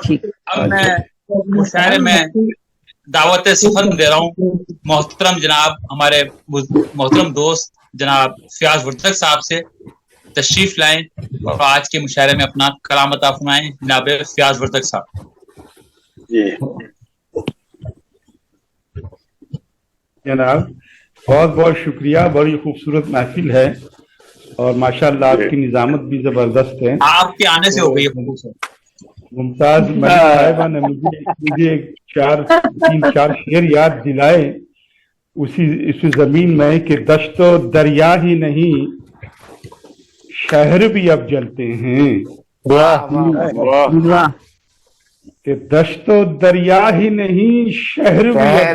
अब मैं मुशायरे में दावत सुखन दे रहा हूँ मोहतरम जनाब हमारे मोहतरम दोस्त जनाब फयाज वर्दक साहब से। तशरीफ लाएं और आज के मुशायरे में अपना कलाम अता फरमाएं जनाब फयाज वर्दक साहब। जनाब बहुत बहुत शुक्रिया, बड़ी खूबसूरत महफिल है और माशाल्लाह आपकी निजामत भी जबरदस्त है। आपके आने से हो गई मुमताज मलिक साहिबा ने मुझे 3-4 शेर याद दिलाए उसी जमीन में कि दश्तो दरिया ही नहीं शहर भी अब जलते हैं। वाह कि दश्तो दरिया ही नहीं शहर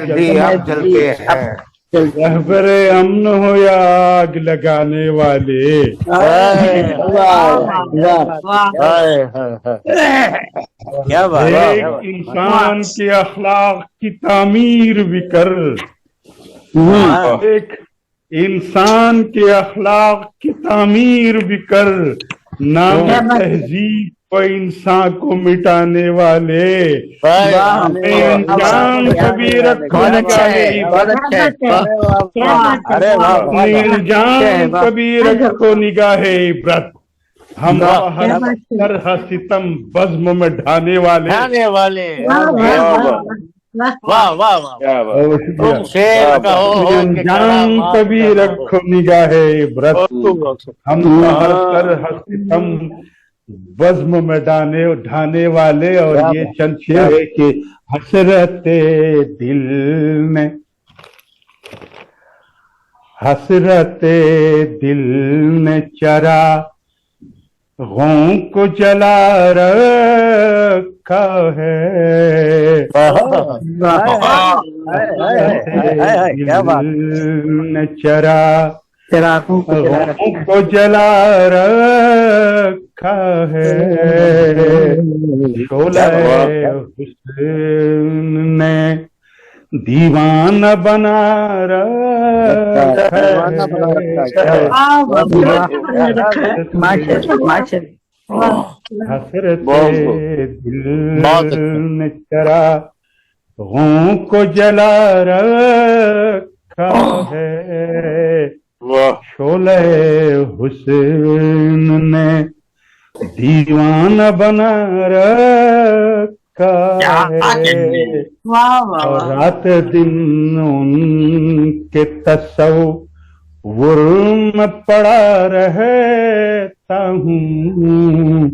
भी अब जलते हैं। रहबरे अमन हो या आग लगाने वाले। क्या बात है। एक इंसान के अखलाक की तामीर भी कर, एक इंसान के अखलाक की तामीर भी कर, नाम तहजीब को इंसान को मिटाने वाले। इंसान कभी रखो इंसान कभी रखो निगाहे इबरत, हम हर सितम बज़्म में ढाने वाले। वाह वाह वाह। इंसान कभी रखो निगाहे इबरत, हम हर सितम बज़्म में ढाने वाले। और ये चंद शेर है कि हसरते दिल ने चरा गौं को जला रखा है। दिल ने चरा गौं को जला रखा है। शोला हुस्न ने दीवाना बना रखा है। हसरते दिल ने चरा गौं को जला रखा है। शोले हुस्न ने दीवाना बना रखा है। और रात दिन उनके तसव्वुर में पड़ा रहता हूँ।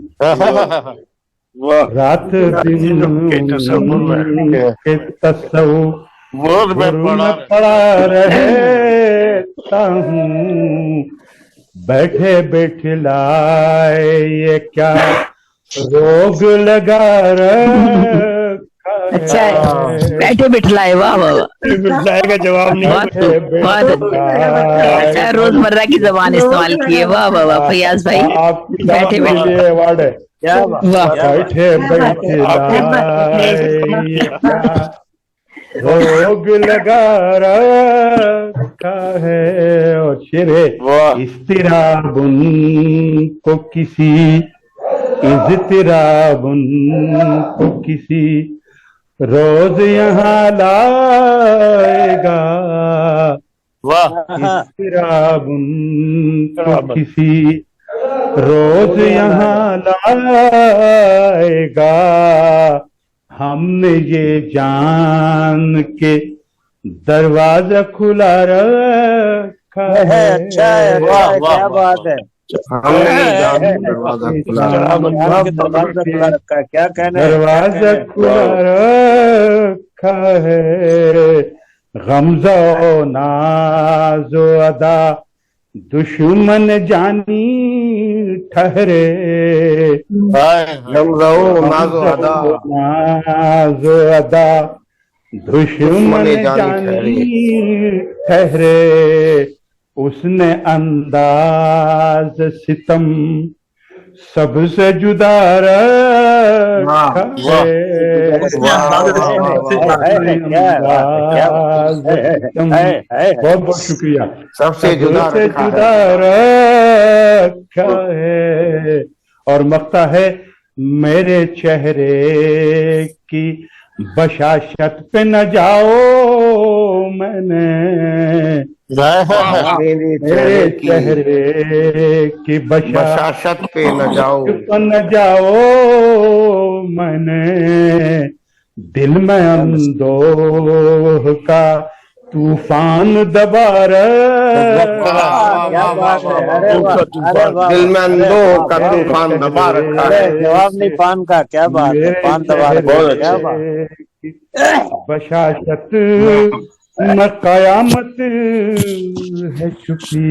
रात दिन उनके तसव्वुर में पड़ा रहता हूँ। बैठे बैठे लाए ये क्या रोग लगा रखा है। अच्छा बैठे बिठलाए। वाह वाह बिठलाए का जवाब नहीं। अच्छा रोजमर्रा की जबान इस्तेमाल की है। वाह वाह वाह फयाज भाई। बैठे बैठे अवार्ड है। बैठे बैठे रोग लगा रखा है। और शेर है इज़्तिराबुन को किसी इज़्तिराबुन को किसी रोज यहाँ लाएगा। इज़्तिराबुन को किसी रोज यहाँ लाएगा। हमने ये जान के दरवाजा खुला रखा है। अच्छा है। क्या बात है। क्या कहना है। दरवाजा खुला रखा है। गमज़ो नाज़ो अदा दुश्मन जानी ठहरे। नाज़ो अदा दुश्मन जानी ठहरे। उसने अंदाज सितम सबसे जुदा रखा है। बहुत बहुत शुक्रिया। सबसे जुदा रखा है। और मक्ता है मेरे चेहरे की बशाशत पे न जाओ, मैंने मेरे चेहरे की बशाशत पे न जाओ, पे न जाओ, मैंने दिल में अंदोह का तूफान दबा क्या बात है, अरे वाह, अरे वाह, दिल में अंधों का तूफान दबा रखा है। जवाब नहीं पान का, क्या बात है, पान दबा रखा है, क्या बात। बशाशत न कयामत है छुपी,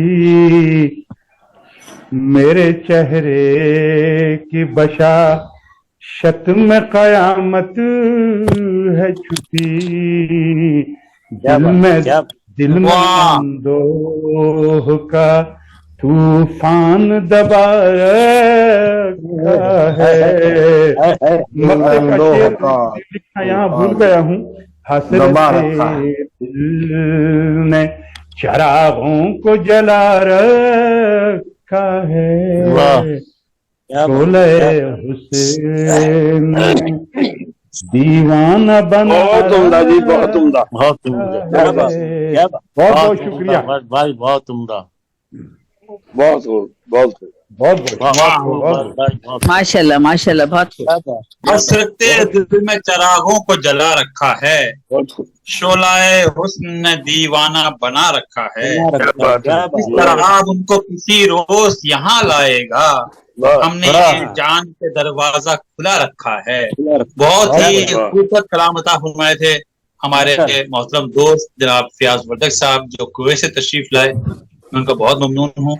मेरे चेहरे की बशाशत में कयामत है छुपी, दिल में अंदोह का तूफान दबा रखा है। यहाँ भूल गया हूँ, हसरत दिल ने चरागों को जला रखा है, शोले हुसैन दीवाना बना। बहुत उम्दा जी, बहुत उम्दा, बहुत उम्दा, बहुत बहुत शुक्रिया भाई, बहुत उम्दा, बहुत बहुत माशाल्लाह माशाल्लाह, बहुत हसरते दिल में चरागों को जला रखा है, शोलाए हुस्न ने दीवाना बना रखा है। इस तरह आप उनको किसी रोज यहाँ लाएगा, हमने जान के दरवाजा खुला रखा है। बहुत ही खूबसूरत कलाम अता फरमाए थे हमारे मोहतरम दोस्त जनाब फयाज वर्दक साहब, जो कुवैत से तशरीफ लाए। मैं उनका बहुत ममनून हूँ।